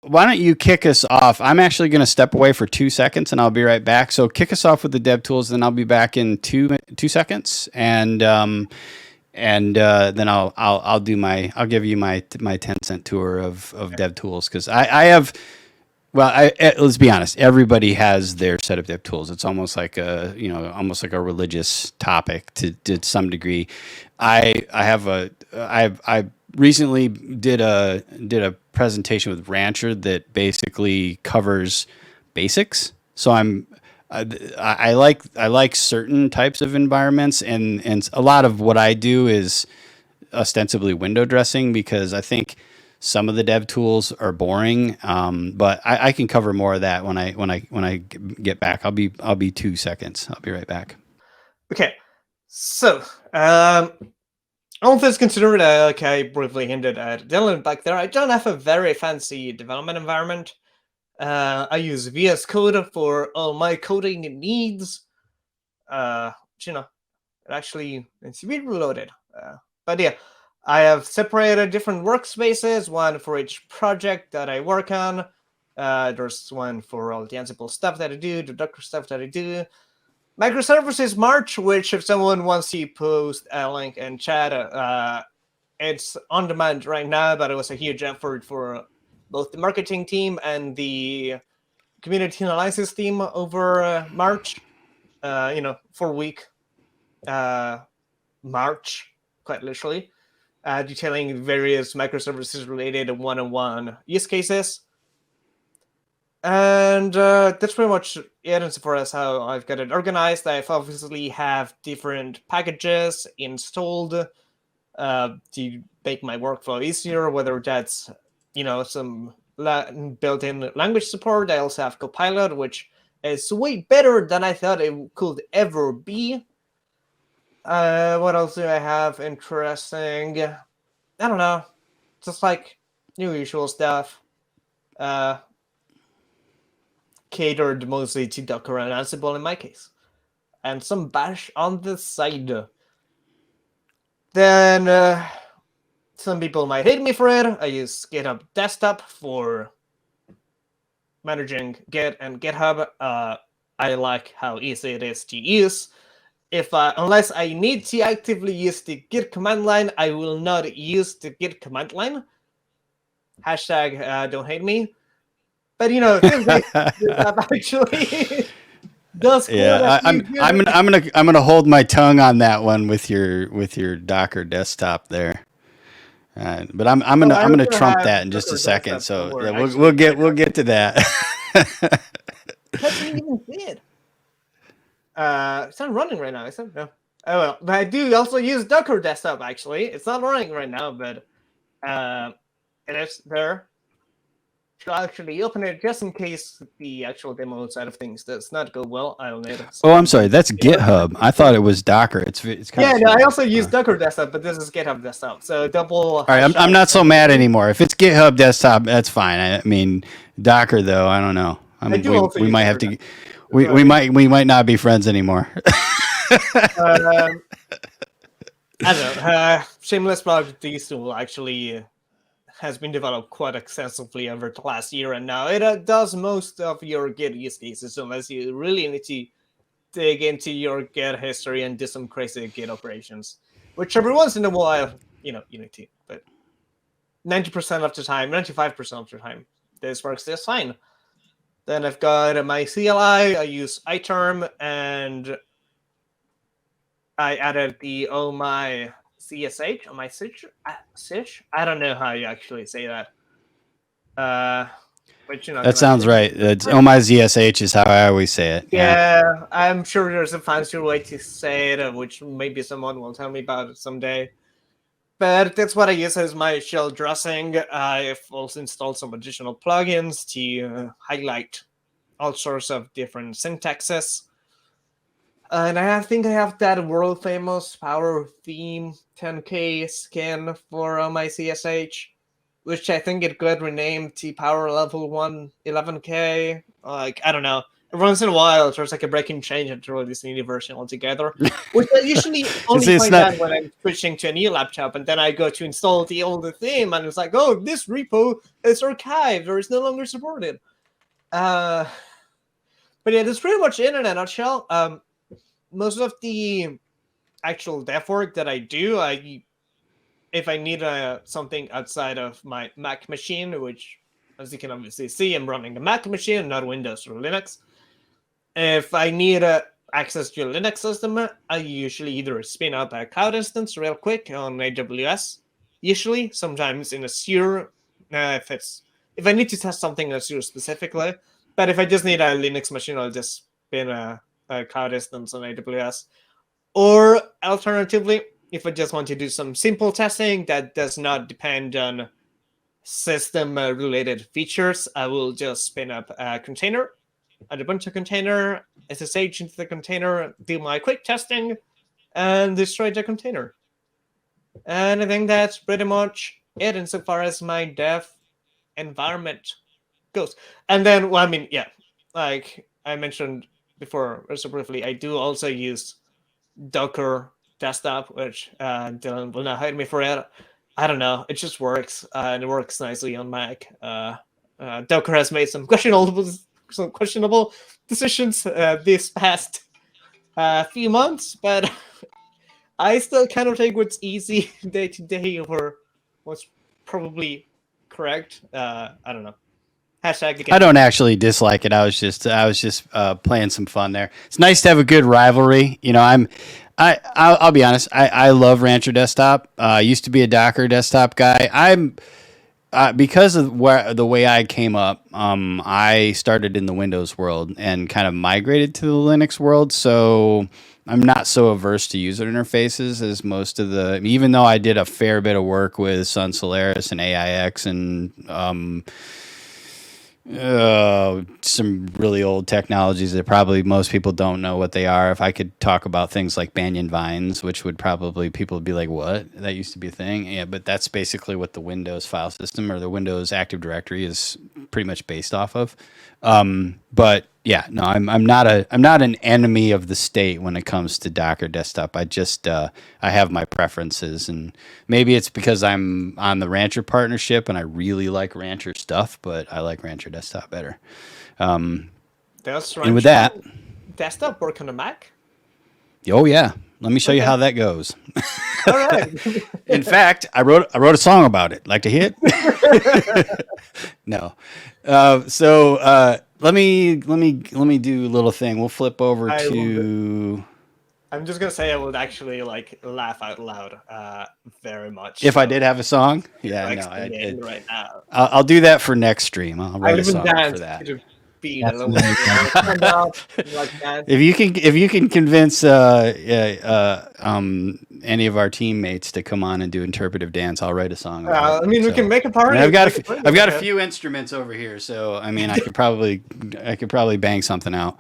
why don't you kick us off? I'm actually going to step away for 2 seconds, and I'll be right back. So kick us off with the dev tools, then I'll be back in 2 seconds, and then I'll give you my 10-cent tour of dev tools, because I have. Well, let's be honest. Everybody has their set of dev tools. It's almost like almost like a religious topic to some degree. I recently did a presentation with Rancher that basically covers basics. So I like certain types of environments, and a lot of what I do is ostensibly window dressing, because I think some of the dev tools are boring. But I can cover more of that when I get back. I'll be 2 seconds. I'll be right back. Okay, so all things considered, like I briefly hinted at Dylan back there, I don't have a very fancy development environment. I use VS Code for all my coding needs. It actually needs to be reloaded. But yeah, I have separated different workspaces, one for each project that I work on. There's one for all the Ansible stuff that I do, the Docker stuff that I do. Microservices March, which if someone wants to post a link in chat, it's on demand right now, but it was a huge effort for both the marketing team and the community analysis team over March, 4-week March, quite literally, detailing various microservices related one-on-one use cases. And that's pretty much it as far as how I've got it organized. I've obviously have different packages installed to make my workflow easier, whether that's, some built-in language support. I also have Copilot, which is way better than I thought it could ever be. What else do I have interesting? I don't know. Just like new usual stuff. Catered mostly to Docker and Ansible in my case. And some Bash on the side. Then some people might hate me for it. I use GitHub Desktop for managing Git and GitHub. I like how easy it is to use. Unless I need to actively use the Git command line, I will not use the Git command line. Hashtag don't hate me. But GitHub actually does. Yeah, I'm gonna hold my tongue on that one with your Docker desktop there. But I'm gonna trump that in just a second. So yeah, we'll get to that. That's even did. It's not running right now, is it? No. Oh well, but I do also use Docker Desktop. Actually, it's not running right now, but it is there. Should actually open it just in case the actual demo side of things does not go well. I'll need it. Oh, I'm sorry. That's GitHub. I thought it was Docker. It's kind of I also use Docker Desktop, but this is GitHub Desktop. So double. All right, I'm not so mad anymore. If it's GitHub Desktop, that's fine. I mean, Docker though, I don't know. We might have to. We might not be friends anymore. I don't know. Shameless plug. These two actually has been developed quite extensively over the last year, and now it does most of your Git use cases, unless you really need to dig into your Git history and do some crazy Git operations, which every once in a while, you need to. But 90% of the time, 95% of the time, this works just fine. Then I've got my CLI. I use iTerm, and I added the my CSH on my SIH. I don't know how you actually say that. But that sounds right. It's my ZSH is how I always say it. Yeah, I'm sure there's a fancier way to say it, which maybe someone will tell me about it someday. But that's what I use as my shell dressing. I've also installed some additional plugins to highlight all sorts of different syntaxes. And I think I have that world famous power theme 10K skin for my CSH, which I think it could rename to power level 1 11K. I don't know. once in a while there's like a breaking change and throw this new version altogether, which I usually only it's find not- out when I'm switching to a new laptop, and then I go to install the older theme, and it's like, oh, this repo is archived or is no longer supported. But yeah, that's pretty much it in a nutshell. Most of the actual dev work that I do, if I need something outside of my Mac machine, which, as you can obviously see, I'm running a Mac machine, not Windows or Linux. If I need access to a Linux system, I usually either spin up a cloud instance real quick on AWS, usually, sometimes in Azure, if I need to test something in Azure specifically. But if I just need a Linux machine, I'll just spin a cloud instance on AWS. Or alternatively, if I just want to do some simple testing that does not depend on system-related features, I will just spin up a container, add a bunch of container, SSH into the container, do my quick testing, and destroy the container. And I think that's pretty much it insofar as my dev environment goes. And then, well, I mean, yeah, like I mentioned before, so briefly, I do also use Docker desktop, which Dylan will not hate me for it. I don't know. It just works, and it works nicely on Mac. Docker has made some questionable decisions this past few months, but I still kind of take what's easy day to day over what's probably correct. I don't know. Hashtag again. I don't actually dislike it. I was just playing some fun there. It's nice to have a good rivalry. You know, I'll be honest. I love Rancher Desktop. I used to be a Docker desktop guy. I'm because of the way I came up. I started in the Windows world and kind of migrated to the Linux world. So I'm not so averse to user interfaces as most of the. Even though I did a fair bit of work with Sun Solaris and AIX and some really old technologies that probably most people don't know what they are. If I could talk about things like Banyan Vines, which would probably people would be like, "What? That used to be a thing." Yeah, but that's basically what the Windows file system or the Windows Active Directory is pretty much based off of. But yeah, no, I'm not an enemy of the state when it comes to Docker desktop. I just I have my preferences, and maybe it's because I'm on the Rancher partnership and I really like Rancher stuff, but I like Rancher desktop better. Does And with that, desktop work on a Mac? oh yeah, let me show you how that goes. All right. In fact, I wrote a song about it. Like to hear it? No. Let me do a little thing. We'll flip over to. I'm just gonna say I would actually like laugh out loud, very much. If I did have a song, yeah, like no, right now. I'll do that for next stream. I'll write a song dance for that. to beat a little bit. Like that. If you can convince any of our teammates to come on and do interpretive dance, I'll write a song. I mean, we can make a party. I've got a few instruments over here, so I mean, I could probably bang something out.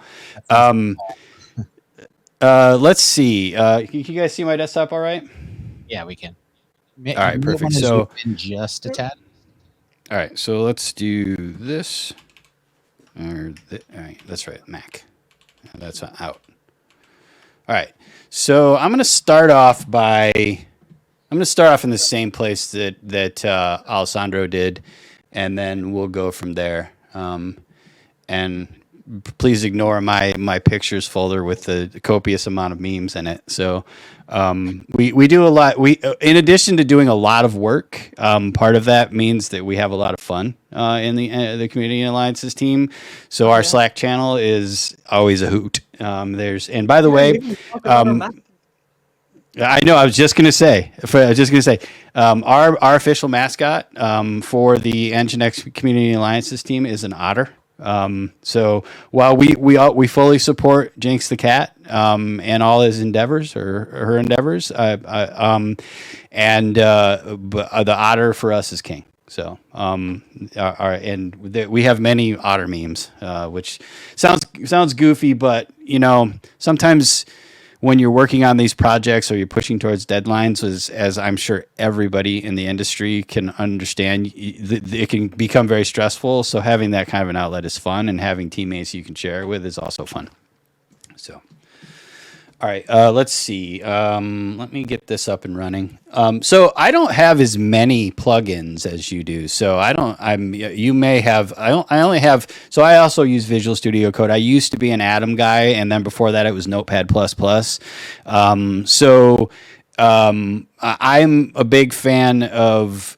Let's see. Can you guys see my desktop all right? Yeah, we can. All right, perfect. So just a tad. All right, so let's do this. All right, that's right, Mac. That's out. All right, so I'm going to start off in the same place that Alessandro did, and then we'll go from there. And please ignore my pictures folder with the copious amount of memes in it. So we do a lot. In addition to doing a lot of work, part of that means that we have a lot of fun in the Community Alliances team. So our Slack channel is always a hoot. And by the way, I know. I was just gonna say. Our official mascot for the NGINX Community Alliances team is an otter. So while we fully support Jinx the cat and all his endeavors or her endeavors, but the otter for us is king. So we have many otter memes, which sounds goofy, but you know sometimes when you're working on these projects or you're pushing towards deadlines, as I'm sure everybody in the industry can understand, it can become very stressful. So having that kind of an outlet is fun, and having teammates you can share it with is also fun. So. All right, let's see. Let me get this up and running. So I don't have as many plugins as you do. So you may have, I only have, so I also use Visual Studio Code. I used to be an Atom guy, and then before that it was Notepad++. I'm a big fan of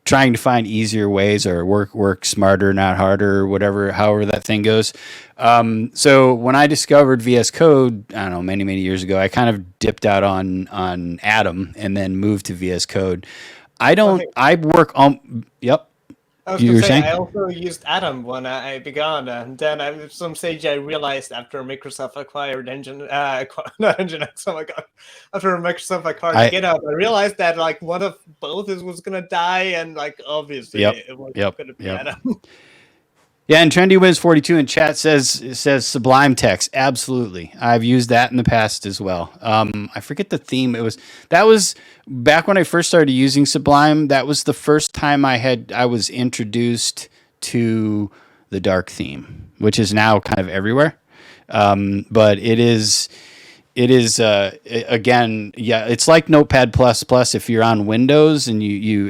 trying to find easier ways, or work smarter, not harder, however that thing goes. So when I discovered VS Code, I don't know, many years ago, I kind of dipped out on Atom and then moved to VS Code. I work on, yep. I was going to say, I also used Atom when I began, and then at some stage I realized after Microsoft acquired not NGINX, oh my god, after Microsoft acquired GitHub, I realized that like one of both was going to die, and like obviously it was going to be Atom. Yeah, and TrendyWins42 in chat says Sublime Text. Absolutely, I've used that in the past as well. I forget the theme. That was back when I first started using Sublime. That was the first time I was introduced to the dark theme, which is now kind of everywhere. But it is again, yeah, it's like Notepad++ if you're on Windows and you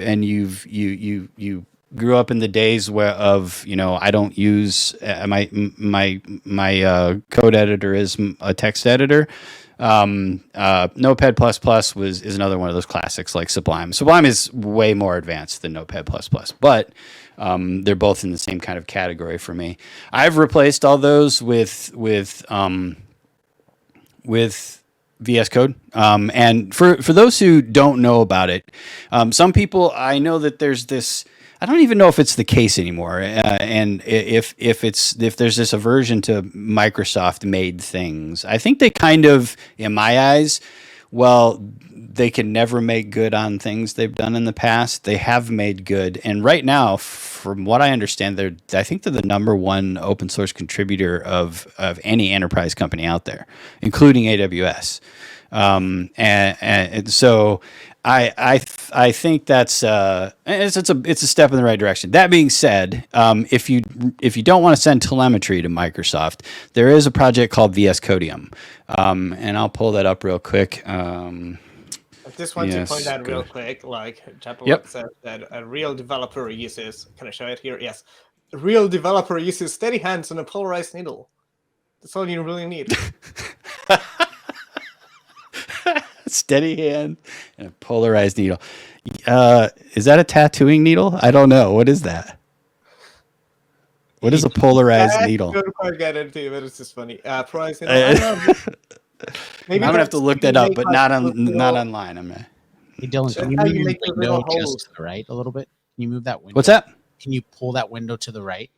grew up in the days I don't use my code editor is a text editor. Notepad++ is another one of those classics like Sublime. Sublime is way more advanced than Notepad++, but they're both in the same kind of category for me. I've replaced all those with VS Code. And for those who don't know about it, some people, I know that there's this, I don't even know if it's the case anymore. And if there's this aversion to Microsoft made things, I think they kind of, in my eyes, they can never make good on things they've done in the past. They have made good. And right now, from what I understand, I think they're the #1 open source contributor of any enterprise company out there, including AWS. And so I think that's it's a step in the right direction. That being said, if you don't want to send telemetry to Microsoft, there is a project called VS Codium, and I'll pull that up real quick. I just want to point out real quick, like Chapel said, that a real developer uses. Can I show it here? Yes, a real developer uses steady hands and a polarized needle. That's all you really need. Steady hand and a polarized needle. Is that a tattooing needle? I don't know. What is that? What is a polarized needle? I don't quite get into it, but it's just funny. Polarized needle. I don't know. Maybe I'm gonna have to look that up, but not online. Hey Dylan, can you move your window just to the right a little bit? Can you move that window? What's that? Can you pull that window to the right?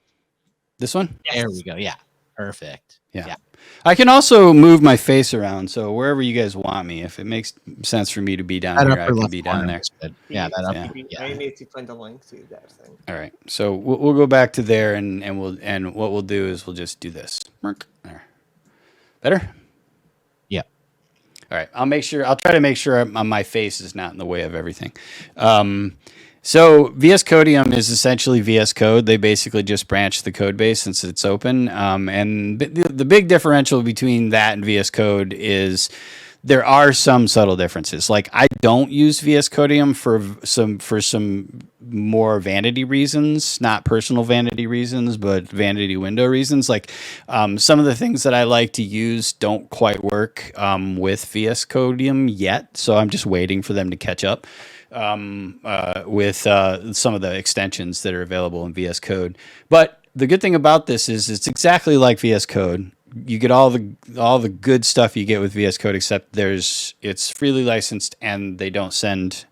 This one? Yes. There we go. Yeah, perfect. Yeah. I can also move my face around, so wherever you guys want me. If it makes sense for me to be down here, I can be down there. Yeah, I need to find a link to that thing. All right, so we'll go back to there, and what we'll do is we'll just do this. There. Better? Yeah. All right, I'll try to make sure my face is not in the way of everything. So VS Codium is essentially VS Code. They basically just branch the code base since it's open. And the big differential between that and VS Code is there are some subtle differences. Like I don't use VS Codium for some more vanity reasons, not personal vanity reasons, but vanity window reasons. Like some of the things that I like to use don't quite work with VS Codium yet. So I'm just waiting for them to catch up. With some of the extensions that are available in VS Code. But the good thing about this is it's exactly like VS Code. You get all the good stuff you get with VS Code, except it's freely licensed and they don't send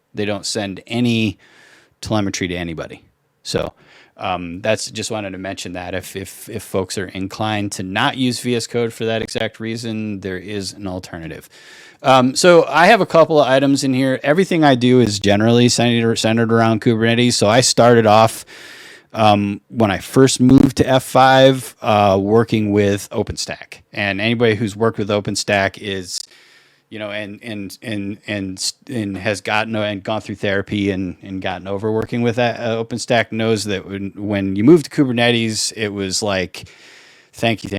any telemetry to anybody. So that's just wanted to mention that if folks are inclined to not use VS Code for that exact reason, there is an alternative. So I have a couple of items in here. Everything I do is generally centered around Kubernetes. So I started off when I first moved to F5, working with OpenStack. And anybody who's worked with OpenStack is, and has gotten and gone through therapy and gotten over working with that OpenStack knows that when you move to Kubernetes, it was like, thank you.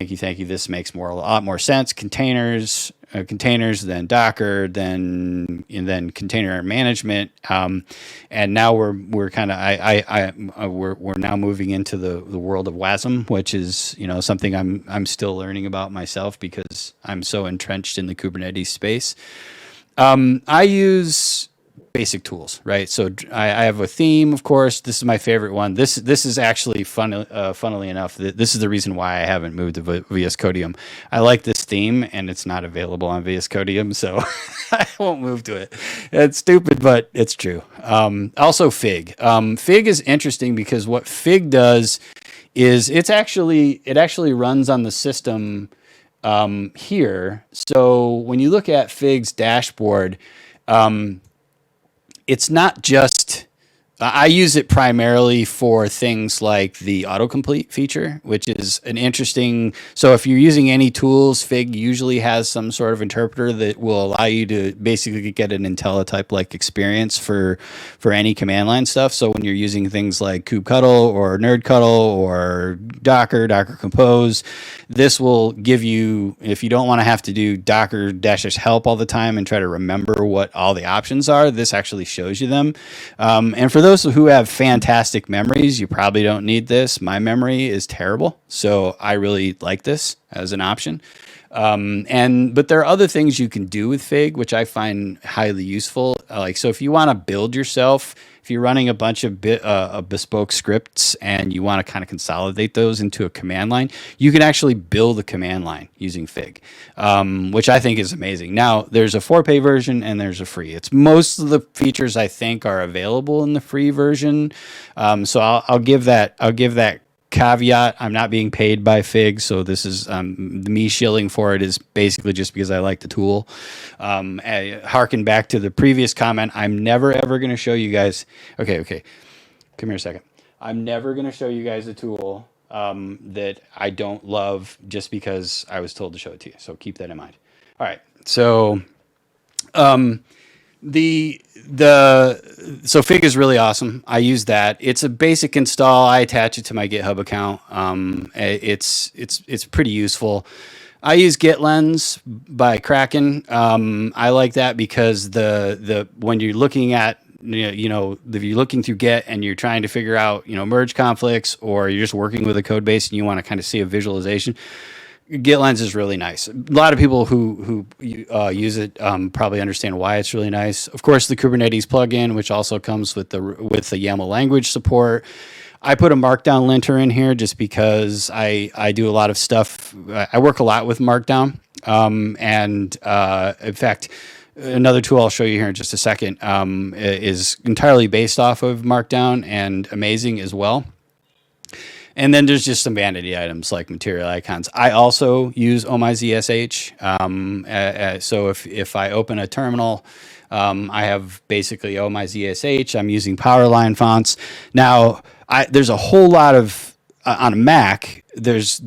This makes a lot more sense. Containers, then Docker, then container management, and now we're kind of we're now moving into the world of WASM, which is something I'm still learning about myself because I'm so entrenched in the Kubernetes space. I use basic tools, right? So I have a theme, of course. This is my favorite one. This is actually funnily enough, this is the reason why I haven't moved to VS Codium. I like this theme, and it's not available on VS Codium, so I won't move to it. It's stupid, but it's true. Also, Fig. Fig is interesting because what Fig does is it actually runs on the system here. So when you look at Fig's dashboard, it's not just, I use it primarily for things like the autocomplete feature, which is an interesting, so if you're using any tools, Fig usually has some sort of interpreter that will allow you to basically get an IntelliType-like experience for any command line stuff. So when you're using things like kubectl or nerdctl or Docker Compose, this will give you, if you don't want to have to do docker -help all the time and try to remember what all the options are, this actually shows you them. And for those who have fantastic memories, you probably don't need this. My memory is terrible, so I really like this as an option. But there are other things you can do with Fig, which I find highly useful. So if you want to build yourself, if you're running a bunch of bespoke scripts and you want to kind of consolidate those into a command line, you can actually build a command line using Fig, which I think is amazing. Now, there's a 4-pay version and there's a free. It's most of the features I think are available in the free version. So I'll give that caveat. I'm not being paid by Fig, so this is me shilling for it is basically just because I like the tool. Harken back to the previous comment. I'm never ever going to show you guys. Okay, come here a second. I'm never going to show you guys a tool that I don't love just because I was told to show it to you. So keep that in mind. All right, so so Fig is really awesome. I use that. It's a basic install. I attach it to my GitHub account. It's pretty useful. I use GitLens by Kraken. I like that because when you're looking at if you're looking through Git and you're trying to figure out merge conflicts, or you're just working with a code base and you want to kind of see a visualization, GitLens is really nice. A lot of people who use it probably understand why it's really nice. Of course, the Kubernetes plugin, which also comes with the YAML language support. I put a Markdown linter in here just because I do a lot of stuff. I work a lot with Markdown, and in fact, another tool I'll show you here in just a second is entirely based off of Markdown and amazing as well. And then there's just some vanity items like material icons. I also use OhmyZSH. So if I open a terminal, I have basically OhmyZSH. I'm using Powerline fonts. Now, there's a whole lot of, on a Mac, there's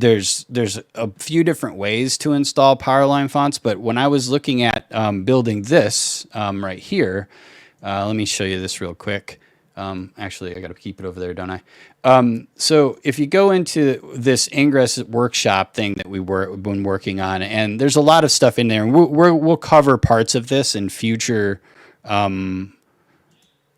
a few different ways to install Powerline fonts. But when I was looking at building this right here, let me show you this real quick. Actually, I got to keep it over there, don't I? So if you go into this Ingress workshop thing that we've been working on, and there's a lot of stuff in there, and we'll cover parts of this in future.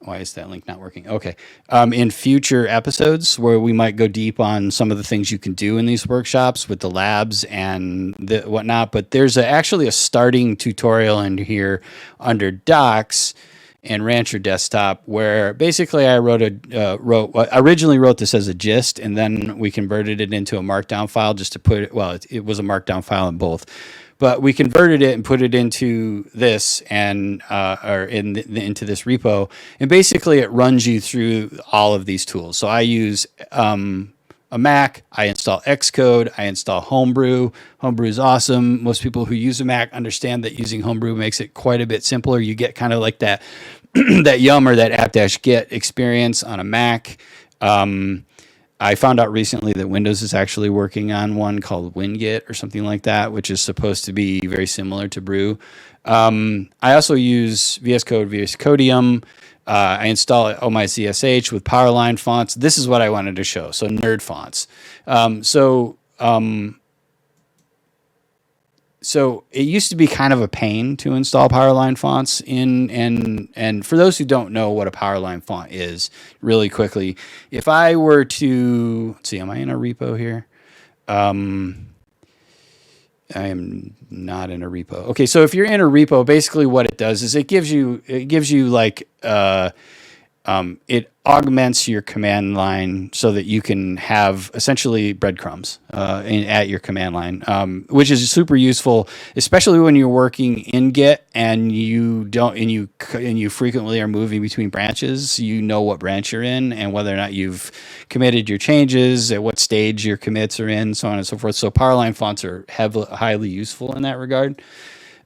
Why is that link not working? Okay. In future episodes where we might go deep on some of the things you can do in these workshops with the labs and the whatnot. But there's actually a starting tutorial in here under Docs and Rancher Desktop, where basically I originally wrote this as a gist, and then we converted it into a Markdown file just to put it. Well, it was a Markdown file in both, but we converted it and put it into this and into this repo, and basically it runs you through all of these tools. So I use a Mac, I install Xcode, I install Homebrew. Homebrew is awesome. Most people who use a Mac understand that using Homebrew makes it quite a bit simpler. You get kind of like that that yum or that app-get experience on a Mac. I found out recently that Windows is actually working on one called WinGit or something like that, which is supposed to be very similar to Brew. I also use VS Code, VS Codium. I install OMyCSH with Powerline fonts. This is what I wanted to show. So nerd fonts. So it used to be kind of a pain to install Powerline fonts and for those who don't know what a Powerline font is, really quickly, if I were to, let's see, am I in a repo here? I am not in a repo. Okay, so if you're in a repo, basically what it does is it gives you like it augments your command line so that you can have essentially breadcrumbs at your command line, which is super useful, especially when you're working in Git and you frequently are moving between branches. You know what branch you're in and whether or not you've committed your changes, at what stage your commits are in, so on and so forth. So Powerline fonts are highly useful in that regard.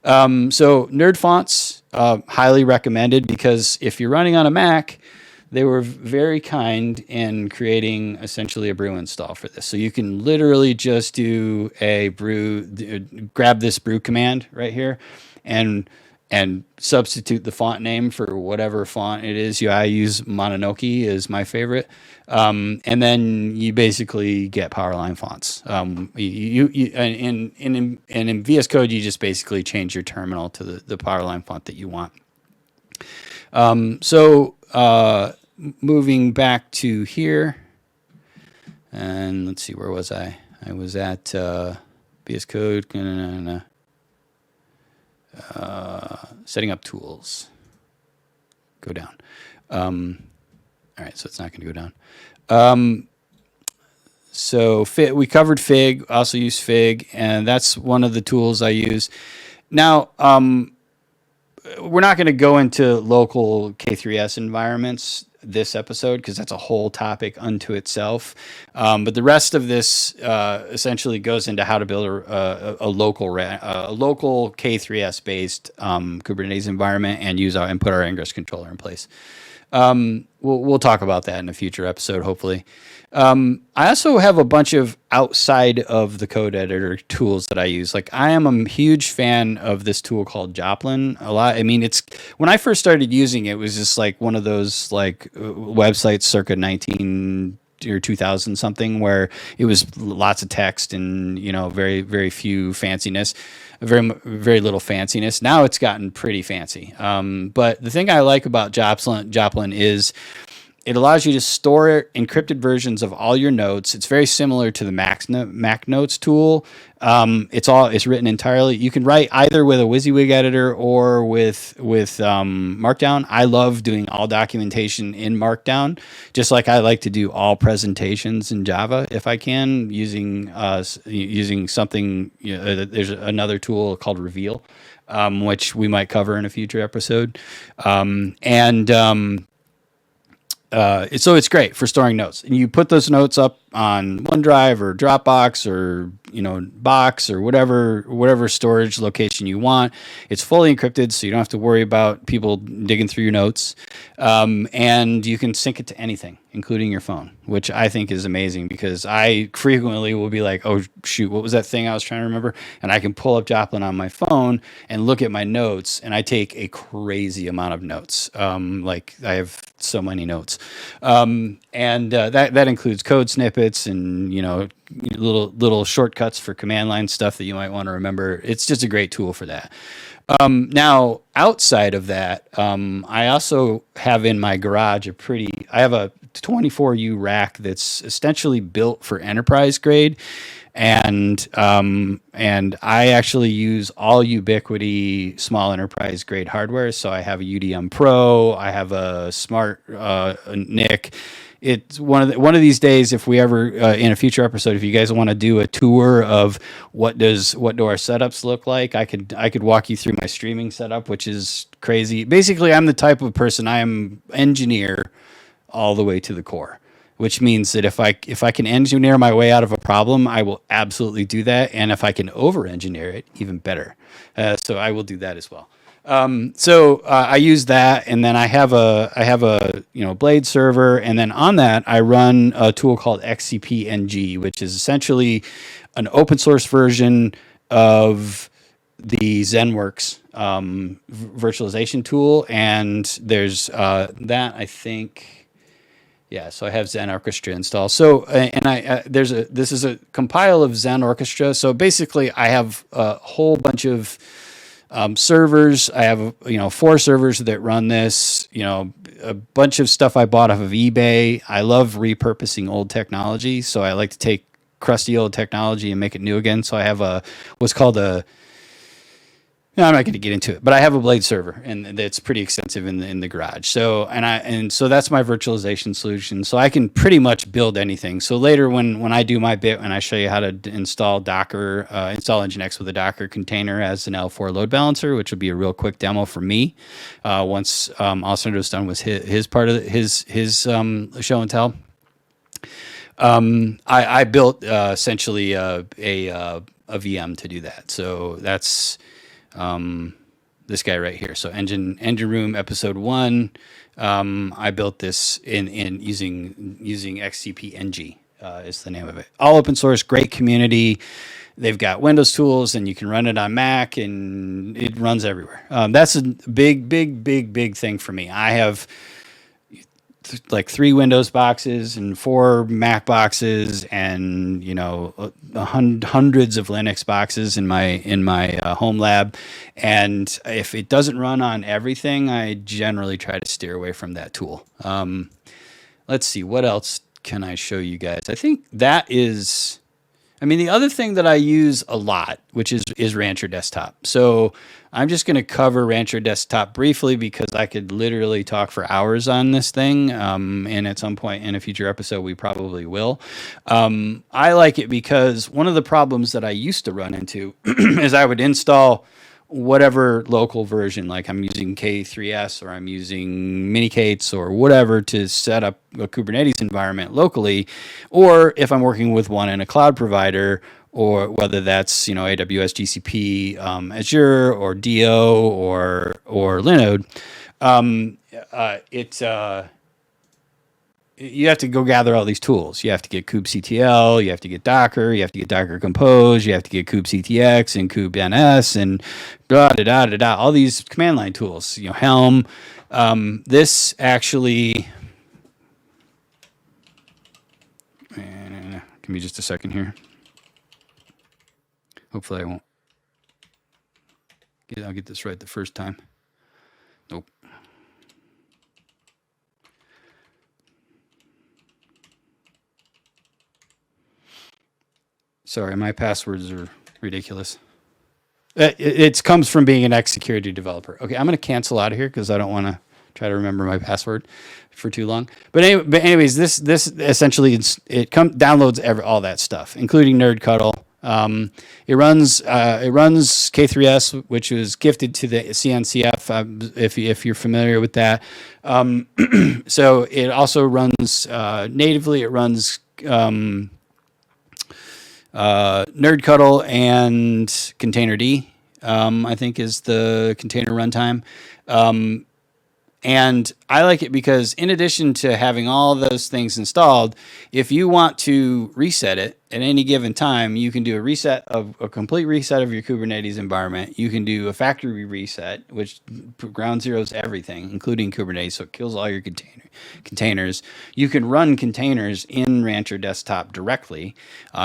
So nerd fonts, highly recommended, because if you're running on a Mac, they were very kind in creating essentially a brew install for this. So you can literally just do a brew, grab this brew command right here and substitute the font name for whatever font it is. I use Mononoke is my favorite. And then you basically get Powerline fonts. In VS Code, you just basically change your terminal to the Powerline font that you want. Moving back to here, and let's see, where was I? I was at VS Code, setting up tools. Go down. All right, so it's not going to go down. So we covered Fig, also use Fig, and that's one of the tools I use. Now, we're not going to go into local K3S environments this episode because that's a whole topic unto itself. But the rest of this essentially goes into how to build a local K3S based Kubernetes environment and put our Ingress controller in place. We'll talk about that in a future episode, hopefully. I also have a bunch of outside of the code editor tools that I use. Like, I am a huge fan of this tool called Joplin a lot. I mean, when I first started using it, it was just like one of those like websites circa 19 or 2000 something, where it was lots of text and, very, very few fanciness, very, very little fanciness. Now it's gotten pretty fancy. But the thing I like about Joplin is it allows you to store encrypted versions of all your notes. It's very similar to the Mac Notes tool. It's written entirely. You can write either with a WYSIWYG editor or with Markdown. I love doing all documentation in Markdown, just like I like to do all presentations in Java if I can, using something. There's another tool called Reveal, which we might cover in a future episode, so it's great for storing notes, and you put those notes up on OneDrive or Dropbox or Box or whatever storage location you want. It's fully encrypted, so you don't have to worry about people digging through your notes, and you can sync it to anything, including your phone, which I think is amazing, because I frequently will be like, oh shoot, what was that thing I was trying to remember? And I can pull up Joplin on my phone and look at my notes, and I take a crazy amount of notes. Like, I have so many notes, and that includes code snippets and little shortcuts for command line stuff that you might want to remember. It's just a great tool for that. Now, outside of that, I also have in my garage I have a 24U rack that's essentially built for enterprise grade. And I actually use all Ubiquiti small enterprise grade hardware. So I have a UDM Pro, I have a smart NIC. It's one of these days, if we ever in a future episode, if you guys want to do a tour of what do our setups look like, I could walk you through my streaming setup, which is crazy. Basically, I'm the type of person, I am engineer all the way to the core, which means that if I can engineer my way out of a problem, I will absolutely do that, and if I can over engineer it, even better. So I will do that as well. So I use that, and then I have a Blade server, and then on that I run a tool called XCP-ng, which is essentially an open source version of the ZenWorks virtualization tool, and there's that I think. Yeah, so I have Zen Orchestra installed. So, and this is a compile of Zen Orchestra. So basically, I have a whole bunch of servers. I have 4 servers that run this. A bunch of stuff I bought off of eBay. I love repurposing old technology, so I like to take crusty old technology and make it new again. So I have what's called a. No, I'm not going to get into it, but I have a Blade server, and it's pretty extensive in the garage. So so that's my virtualization solution. So I can pretty much build anything. So later when I do my bit and I show you how to install Docker, install NGINX with a Docker container as an L4 load balancer, which will be a real quick demo for me. Once Alessandro's done with his part of his show and tell. I built essentially a VM to do that. So that's. This guy right here. So Engine Room episode 1. I built this in using XCP-ng is the name of it. All open source, great community. They've got Windows tools, and you can run it on Mac, and it runs everywhere. That's a big thing for me. I have like 3 Windows boxes and 4 Mac boxes, and hundreds of Linux boxes in my home lab. And if it doesn't run on everything, I generally try to steer away from that tool. Let's see, what else can I show you guys? I think that is. The other thing that I use a lot, which is Rancher Desktop. So I'm just going to cover Rancher Desktop briefly because I could literally talk for hours on this thing. And at some point in a future episode, we probably will. I like it because one of the problems that I used to run into is I would install whatever local version, like I'm using K3S or I'm using Minicates or whatever to set up a Kubernetes environment locally, or if I'm working with one in a cloud provider, or whether that's AWS, GCP, Azure, or DO, or Linode, you have to go gather all these tools. You have to get kubectl, you have to get Docker, you have to get Docker Compose, you have to get kubectx and kubens and all these command line tools. Helm. This actually. Give me just a second here. Hopefully I won't. I'll get this right the first time. Nope. Sorry, my passwords are ridiculous. It comes from being an X security developer. Okay, I'm going to cancel out of here because I don't want to try to remember my password for too long. But anyways, this essentially downloads all that stuff, including Nerdcuddle. It runs K3S, which was gifted to the CNCF. If you're familiar with that, so it also runs natively. It runs Nerdcuddle and Containerd, I think is the container runtime. And I like it because in addition to having all those things installed, if you want to reset it at any given time, you can do a complete reset of your Kubernetes environment. You can do a factory reset, which ground zeroes everything, including Kubernetes, so it kills all your containers. You can run containers in Rancher Desktop directly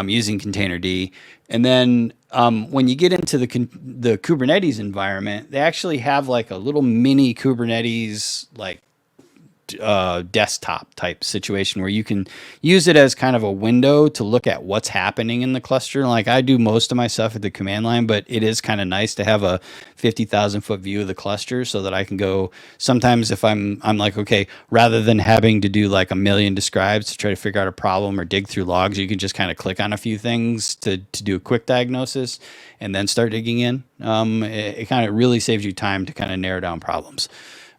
using Containerd. And then when you get into the Kubernetes environment, they actually have like a little mini Kubernetes desktop type situation where you can use it as kind of a window to look at what's happening in the cluster. Like I do most of my stuff at the command line, but it is kind of nice to have a 50,000 foot view of the cluster so that I can go sometimes if I'm like, okay, rather than having to do like a million describes to try to figure out a problem or dig through logs, you can just kind of click on a few things to do a quick diagnosis and then start digging in. It kind of really saves you time to kind of narrow down problems.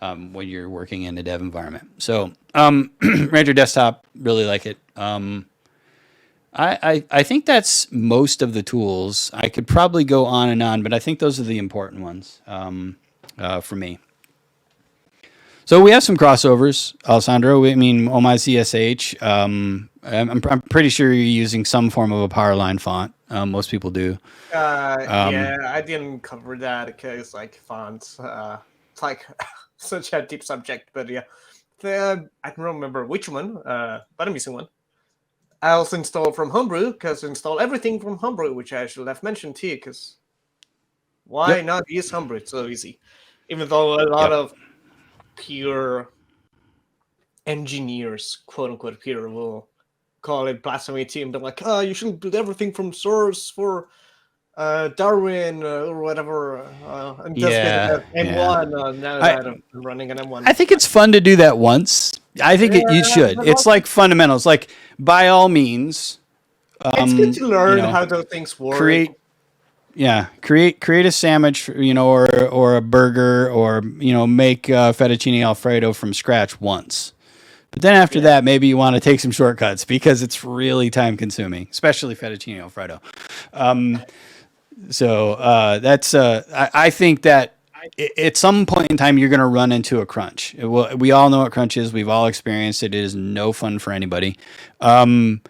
When you're working in a dev environment. So Rancher Desktop, really like it. I think that's most of the tools. I could probably go on and on, but I think those are the important ones. for me. So we have some crossovers, Alessandro. I mean, oh my CSH. I'm pretty sure you're using some form of a powerline font. Most people do. Yeah, I didn't cover that because like fonts, it's like such a deep subject. But yeah, I don't remember which one, but I'm missing one. I also installed from Homebrew because install everything from Homebrew, which I should have mentioned here. Because why not use Homebrew? It's so easy, even though a lot of pure engineers, quote unquote, pure, will call it blasphemy to and be like, "Oh, you shouldn't build everything from source for Darwin or whatever." And just get M1 now that I'm running an M1. I think it's fun to do that once. I think you should. It's like fundamentals. Like, by all means, it's good to learn how those things work. Create a sandwich, or a burger, or make fettuccine Alfredo from scratch once. But then after that, maybe you want to take some shortcuts because it's really time consuming, especially fettuccine Alfredo. That's I think that at some point in time, you're going to run into a crunch. We all know what crunch is. We've all experienced it. It is no fun for anybody. And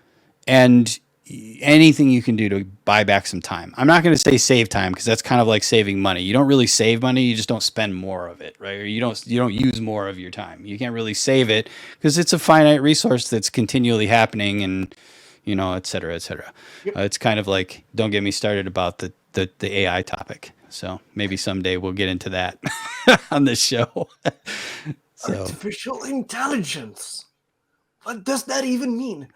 anything you can do to buy back some time. I'm not going to say save time because that's kind of like saving money. You don't really save money. You just don't spend more of it, right? Or you don't use more of your time. You can't really save it because it's a finite resource that's continually happening, and et cetera, et cetera. Yep. It's kind of like, don't get me started about the AI topic. So maybe someday we'll get into that on this show. Artificial intelligence. What does that even mean?